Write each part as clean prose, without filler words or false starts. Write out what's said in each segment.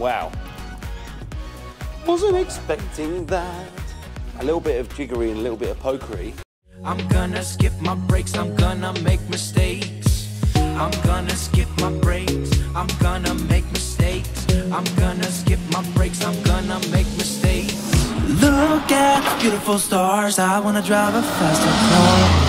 Wow. Wasn't expecting that. A little bit of jiggery and a little bit of pokery. I'm gonna skip my breaks, I'm gonna make mistakes. I'm gonna skip my breaks, I'm gonna make mistakes. I'm gonna skip my breaks, I'm gonna make mistakes. Look at beautiful stars, I wanna drive a faster car.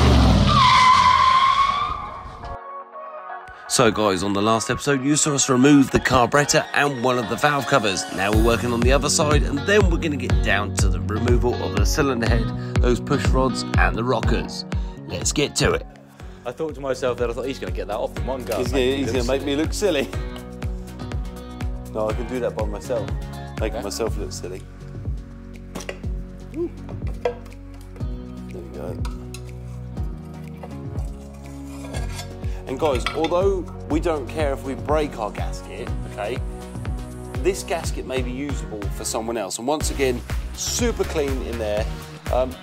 So guys, on the last episode you saw us remove the carburetor and one of the valve covers. Now we're working on the other side, and then we're going to get down to the removal of the cylinder head, those push rods and the rockers. Let's get to it. I thought to myself that I thought he's going to get that off in one go. He's going to make me look silly. No, I can do that by myself, making myself look silly. Ooh. There we go. And guys, although we don't care if we break our gasket, okay, this gasket may be usable for someone else. And once again, super clean in there.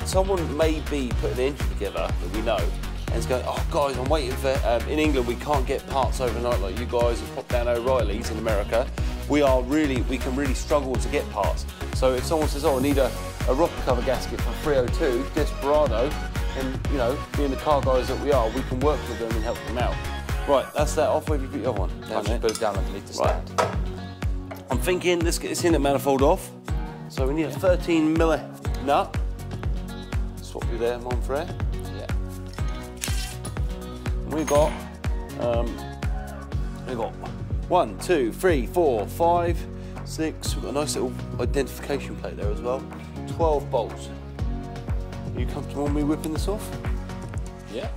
Someone may be putting an engine together that we know, and it's going, oh guys, I'm waiting for, in England we can't get parts overnight like you guys have popped down O'Reilly's in America. We can really struggle to get parts. So if someone says, oh, I need a rocker cover gasket for 302, Desperado, and you know, being the car guys that we are, we can work with them and help them out. Right, that's that off. Where have you put your other one? I'll just put it down underneath the stand. Right. I'm thinking, let's get this inlet manifold off. So we need a 13mm nut. Swap you there, one for air. Yeah. And we got 1, 2, 3, 4, 5, 6. We've got a nice little identification plate there as well. 12 bolts. Are you comfortable with me whipping this off? Yeah.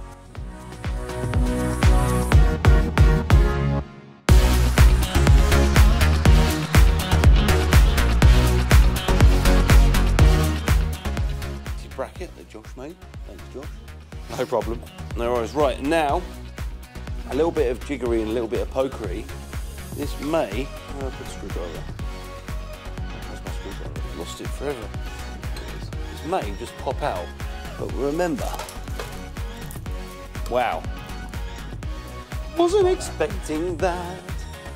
Bracket that Josh made. Thanks, Josh. No problem. No worries. Right, now, a little bit of jiggery and a little bit of pokery. This may... Oh, put a screwdriver. Where's my screwdriver? I've lost it forever. This may just pop out. But remember... Wow. Wasn't expecting that.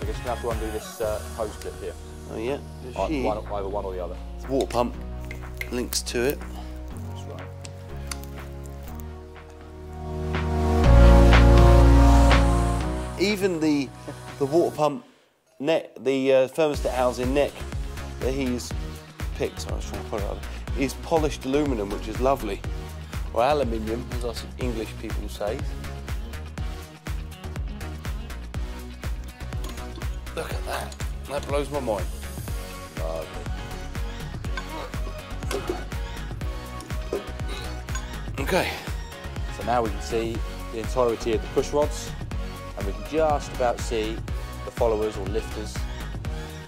I guess you have to undo this hose clip here. Oh, yeah. Either one or the other. The water pump links to it. Even the water pump neck, the thermostat housing neck that he's picked, sorry, I was trying to pull it out, is polished aluminium, which is lovely. Or aluminium, as us English people say. Look at that. That blows my mind. Lovely. Okay. So now we can see the entirety of the push rods, and we can just about see the followers or lifters.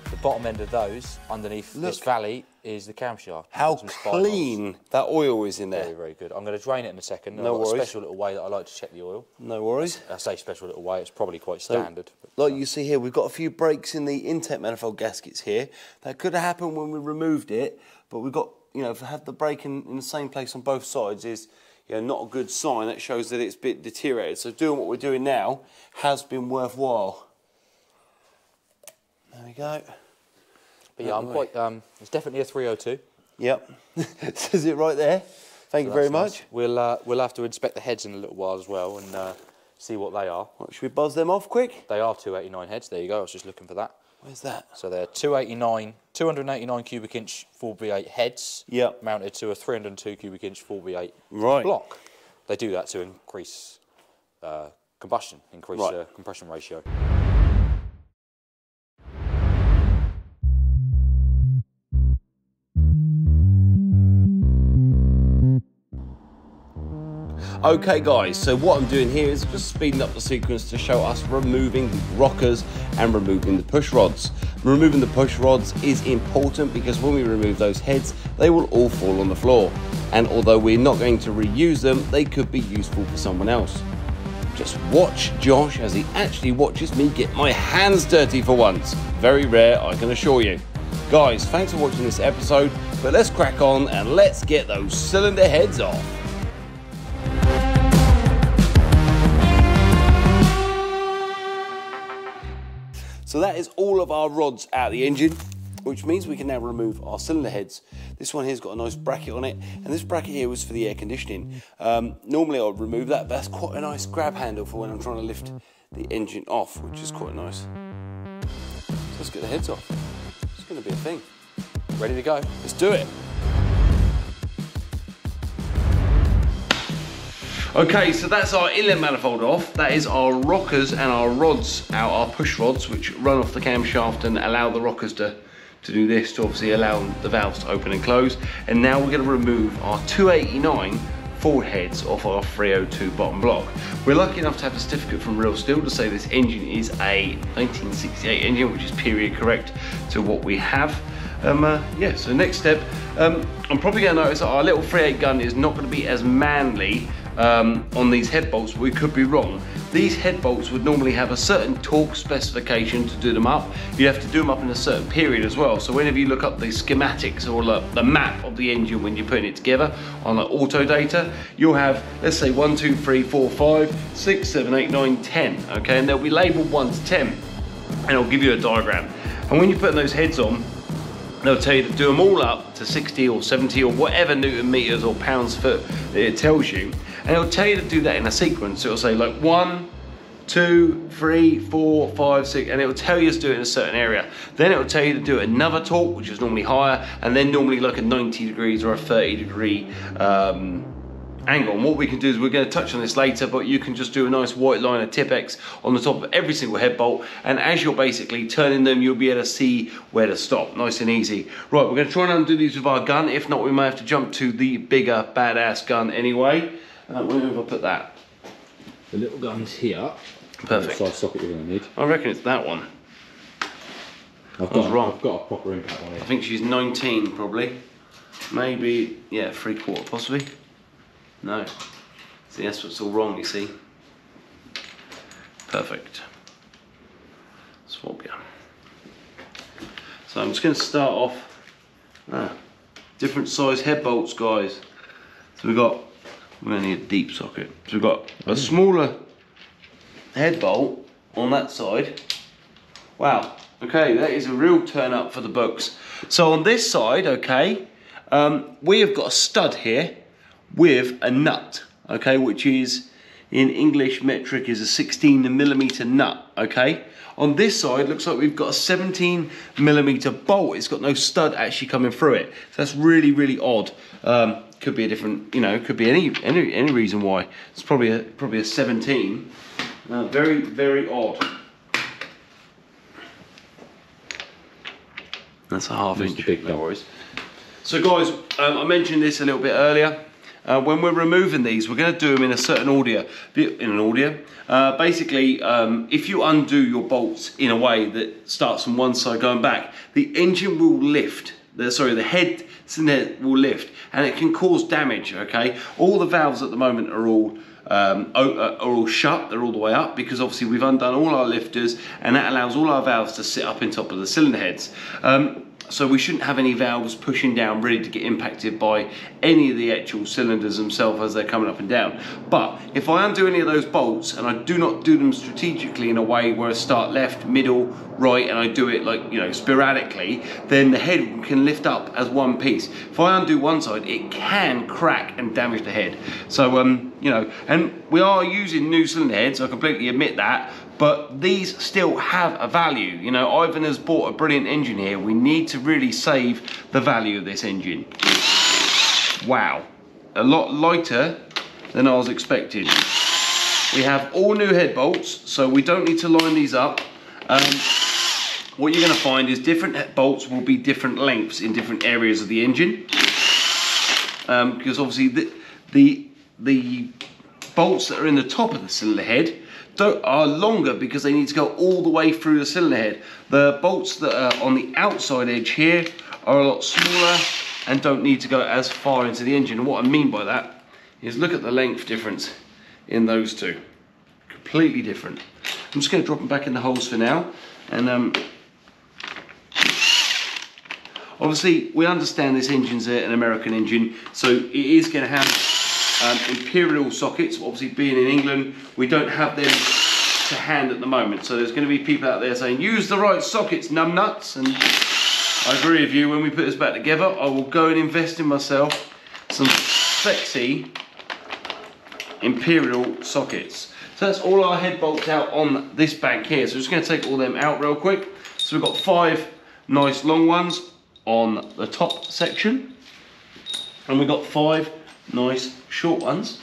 The bottom end of those, underneath this valley, is the camshaft. How clean that oil is in there. Very, very good. I'm going to drain it in a second. No worries. I've got a special little way that I like to check the oil. No worries. I say special little way, it's probably quite standard. Like you see here, we've got a few breaks in the intake manifold gaskets here. That could have happened when we removed it, but we've got, you know, to have the break in the same place on both sides is, you know, not a good sign. That shows that it's a bit deteriorated. So doing what we're doing now has been worthwhile. There we go. But yeah, I'm quite, it's definitely a 302. Yep. Says it right there. Thank you very much. Nice. We'll have to inspect the heads in a little while as well and see what they are. Right, should we buzz them off quick? They are 289 heads. There you go. I was just looking for that. Where's that? So they're 289 cubic inch 4V8 heads. Yep. Mounted to a 302 cubic inch 4V8 right. block. They do that to increase combustion, increase compression ratio. Okay guys, so what I'm doing here is just speeding up the sequence to show us removing the rockers and removing the push rods. Removing the push rods is important because when we remove those heads, they will all fall on the floor. And although we're not going to reuse them, they could be useful for someone else. Just watch Josh as he actually watches me get my hands dirty for once. Very rare, I can assure you. Guys, thanks for watching this episode, but let's crack on and let's get those cylinder heads off. So that is all of our rods out of the engine, which means we can now remove our cylinder heads. This one here's got a nice bracket on it, and this bracket here was for the air conditioning. Normally I would remove that, but that's quite a nice grab handle for when I'm trying to lift the engine off, which is quite nice. So let's get the heads off. It's going to be a thing. Ready to go? Let's do it. Okay, so that's our inlet manifold off. That is our rockers and our rods out, our push rods, which run off the camshaft and allow the rockers to do this, to obviously allow the valves to open and close. And now we're going to remove our 289 forward heads off our 302 bottom block. We're lucky enough to have a certificate from Real Steel to say this engine is a 1968 engine, which is period correct to what we have. Yeah, so next step, I'm probably going to notice that our little 3/8 gun is not going to be as manly on these head bolts, but we could be wrong. These head bolts would normally have a certain torque specification to do them up. You have to do them up in a certain period as well. So whenever you look up the schematics or the map of the engine when you're putting it together on the auto data, you'll have, let's say 1, 2, 3, 4, 5, 6, 7, 8, 9, 10, okay? And they'll be labeled 1 to 10, and it'll give you a diagram. And when you're putting those heads on, they'll tell you to do them all up to 60 or 70 or whatever Newton meters or pounds foot that it tells you. And it'll tell you to do that in a sequence. So it'll say like 1, 2, 3, 4, 5, 6, and it will tell you to do it in a certain area. Then it will tell you to do another torque, which is normally higher, and then normally like a 90 degrees or a 30-degree angle. And what we can do is, we're going to touch on this later, but you can just do a nice white line of Tipex on the top of every single head bolt, and as you're basically turning them, you'll be able to see where to stop, nice and easy. Right, we're going to try and undo these with our gun. If not, we may have to jump to the bigger badass gun anyway. Where have I put that? The little gun's here. Perfect. What size socket you're going to need? I reckon it's that one. I've got a proper impact on it. I think she's 19 probably. Maybe, yeah, 3/4 possibly. No. See, that's what's all wrong, you see. Perfect. Swap you. So I'm just going to start off. Different size head bolts, guys. So we're going to need a deep socket. So we've got a smaller head bolt on that side. Wow. Okay, that is a real turn up for the books. So on this side, okay, we have got a stud here with a nut, okay, which is in English metric is a 16mm nut, okay. On this side, looks like we've got a 17mm bolt. It's got no stud actually coming through it. So that's really, really odd. Could be a different, you know, could be any reason why. It's probably a 17. Very, very odd. That's a half inch. Big no worries. So guys, I mentioned this a little bit earlier. When we're removing these, we're going to do them in a certain order. Basically, if you undo your bolts in a way that starts from one side going back, the engine will lift. The head will lift, and it can cause damage. Okay, all the valves at the moment are all shut. They're all the way up because obviously we've undone all our lifters, and that allows all our valves to sit up in top of the cylinder heads. So we shouldn't have any valves pushing down ready to get impacted by any of the actual cylinders themselves as they're coming up and down. But if I undo any of those bolts and I do not do them strategically in a way where I start left, middle, right, and I do it like, you know, sporadically, then the head can lift up as one piece. If I undo one side, it can crack and damage the head. So, you know, and we are using new cylinder heads, I completely admit that, but these still have a value. You know, Ivan has bought a brilliant engine here. We need to really save the value of this engine. Wow, a lot lighter than I was expecting. We have all new head bolts, so we don't need to line these up. What you're gonna find is different head bolts will be different lengths in different areas of the engine. Because obviously the bolts that are in the top of the cylinder head are longer because they need to go all the way through the cylinder head. The bolts that are on the outside edge here are a lot smaller and don't need to go as far into the engine. And what I mean by that is look at the length difference in those two. Completely different. I'm just going to drop them back in the holes for now. And obviously we understand this engine's an American engine, so it is going to have imperial sockets. Obviously being in England, we don't have them to hand at the moment. So there's going to be people out there saying, use the right sockets, numbnuts. And I agree with you, when we put this back together, I will go and invest in myself some sexy Imperial sockets. So that's all our head bolts out on this bank here. So we're just going to take all them out real quick. So we've got 5 nice long ones on the top section. And we've got 5 nice short ones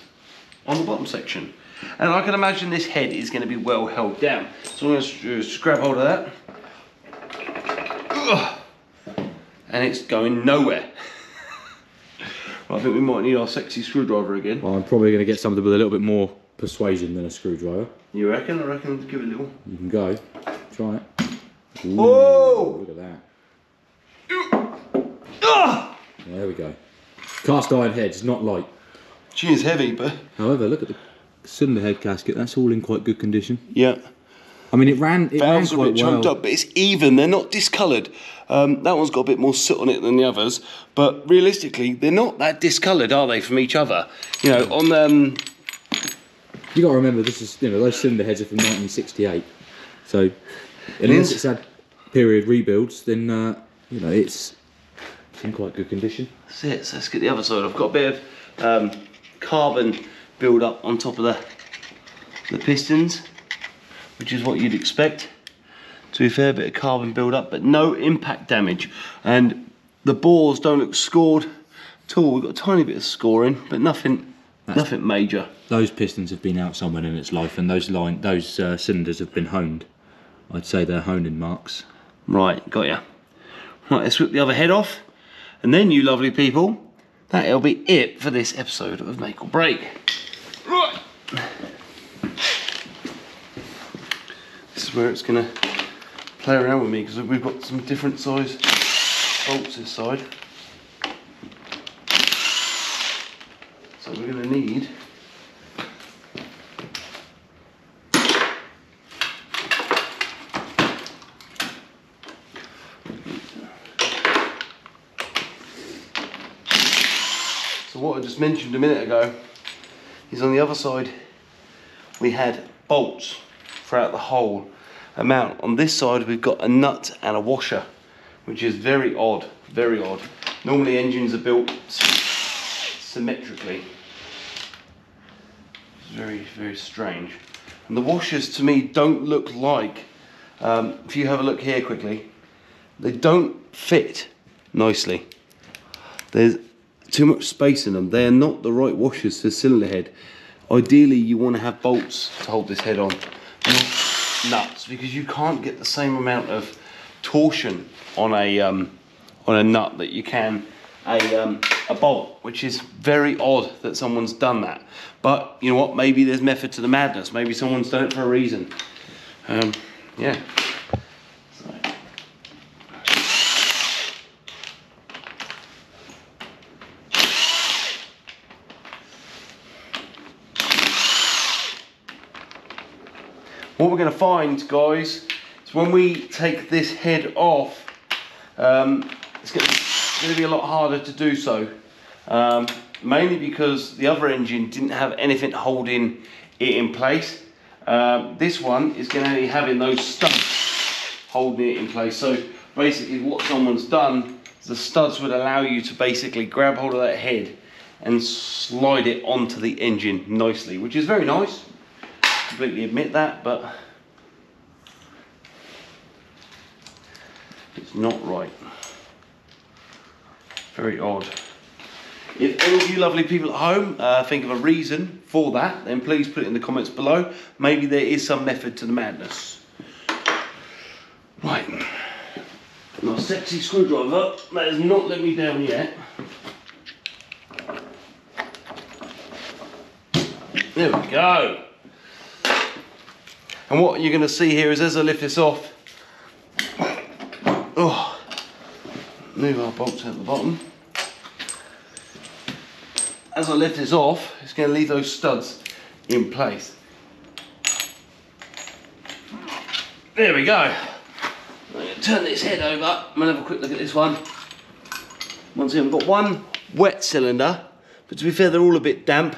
on the bottom section. And I can imagine this head is going to be well held down. So I'm going to just grab hold of that. Ugh. And it's going nowhere. Well, I think we might need our sexy screwdriver again. Well, I'm probably going to get something with a little bit more persuasion than a screwdriver. You reckon? I reckon give it a little. You can go. Try it. Ooh, whoa! Look at that. Ah! There we go. Cast iron head, it's not light. Gee, it's heavy, but... However, look at the cylinder head gasket. That's all in quite good condition. Yeah. I mean, it ran quite Valves are a bit chunked well. up, but it's even. They're not discoloured. That one's got a bit more soot on it than the others, but realistically, they're not that discoloured, are they, from each other? You know, on them. You got to remember, this is, you know, those cylinder heads are from 1968. So, unless it's had period rebuilds, then you know, it's in quite good condition. That's it. So let's get the other side. I've got a bit of carbon build up on top of the pistons, which is what you'd expect. To be fair, a bit of carbon build up, but no impact damage. And the bores don't look scored at all. We've got a tiny bit of scoring, but nothing major. Those pistons have been out somewhere in its life, and those cylinders have been honed. I'd say they're honing marks. Right, got ya. Right, let's rip the other head off, and then, you lovely people, that'll be it for this episode of Make or Break. Right. This is where it's gonna play around with me, because we've got some different size bolts this side. So we're gonna need So what I just mentioned a minute ago is on the other side we had bolts throughout the whole amount. On this side we've got a nut and a washer, which is very odd, very odd. Normally engines are built symmetrically. It's very, very strange. And the washers to me don't look like, if you have a look here quickly, they don't fit nicely. There's too much space in them. They're not the right washers for the cylinder head. Ideally you want to have bolts to hold this head on, not nuts, because you can't get the same amount of torsion on a nut that you can a bolt, which is very odd that someone's done that. But you know what, maybe there's method to the madness. Maybe someone's done it for a reason. Yeah. What we're going to find, guys, is when we take this head off, it's going to be a lot harder to do so. Mainly because the other engine didn't have anything holding it in place. This one is going to be having those studs holding it in place. So basically what someone's done is the studs would allow you to basically grab hold of that head and slide it onto the engine nicely, which is very nice. Completely admit that, but it's not right. Very odd. If any of you lovely people at home think of a reason for that, then please put it in the comments below. Maybe there is some method to the madness. Right, my sexy screwdriver, that has not let me down yet. There we go. And what you're going to see here is as I lift this off, move our bolts out the bottom. As I lift this off, it's going to leave those studs in place. There we go. I'm going to turn this head over. I'm going to have a quick look at this one. Once again, we've got one wet cylinder, but to be fair, they're all a bit damp.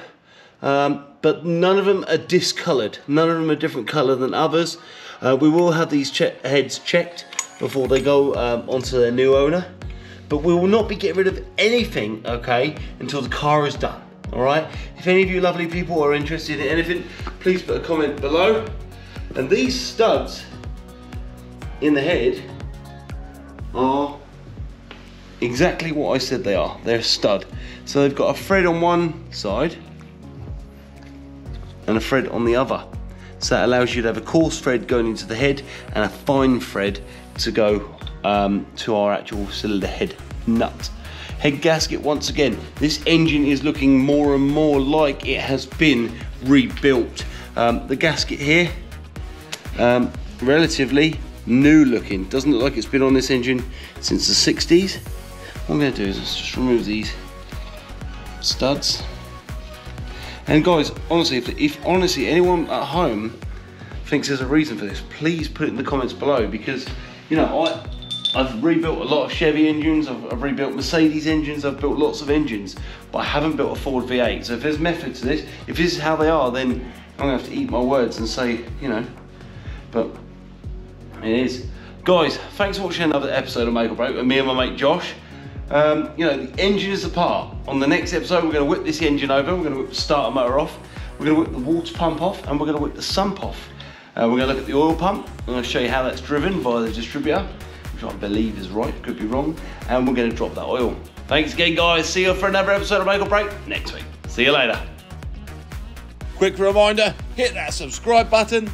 but none of them are discoloured. None of them are different colour than others. We will have these heads checked before they go onto their new owner. But we will not be getting rid of anything, okay, until the car is done, all right? If any of you lovely people are interested in anything, please put a comment below. And these studs in the head are exactly what I said they are. They're a stud. So they've got a thread on one side and a thread on the other. So that allows you to have a coarse thread going into the head and a fine thread to go to our actual cylinder head nut. Head gasket, once again, this engine is looking more and more like it has been rebuilt. The gasket here, relatively new looking. Doesn't look like it's been on this engine since the 60s. What I'm going to do is just remove these studs. And guys, honestly, if honestly anyone at home thinks there's a reason for this, please put it in the comments below, because you know I've rebuilt a lot of Chevy engines, I've rebuilt Mercedes engines, I've built lots of engines, but I haven't built a Ford V8. So if there's method to this, if this is how they are, then I'm gonna have to eat my words and say, you know, but it is. Guys, thanks for watching another episode of Make or Break with me and my mate Josh. You know, the engine is apart. On the next episode, we're going to whip this engine over, we're going to whip the starter motor off, we're going to whip the water pump off, and we're going to whip the sump off. We're going to look at the oil pump, I'm going to show you how that's driven via the distributor, which I believe is right, could be wrong, and we're going to drop that oil. Thanks again, guys. See you for another episode of Make or Break next week. See you later. Quick reminder, hit that subscribe button,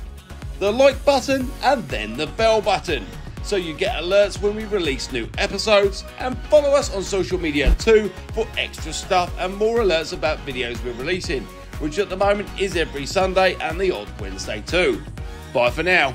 the like button, and then the bell button, so you get alerts when we release new episodes, and follow us on social media too for extra stuff and more alerts about videos we're releasing, which at the moment is every Sunday and the odd Wednesday too. Bye for now.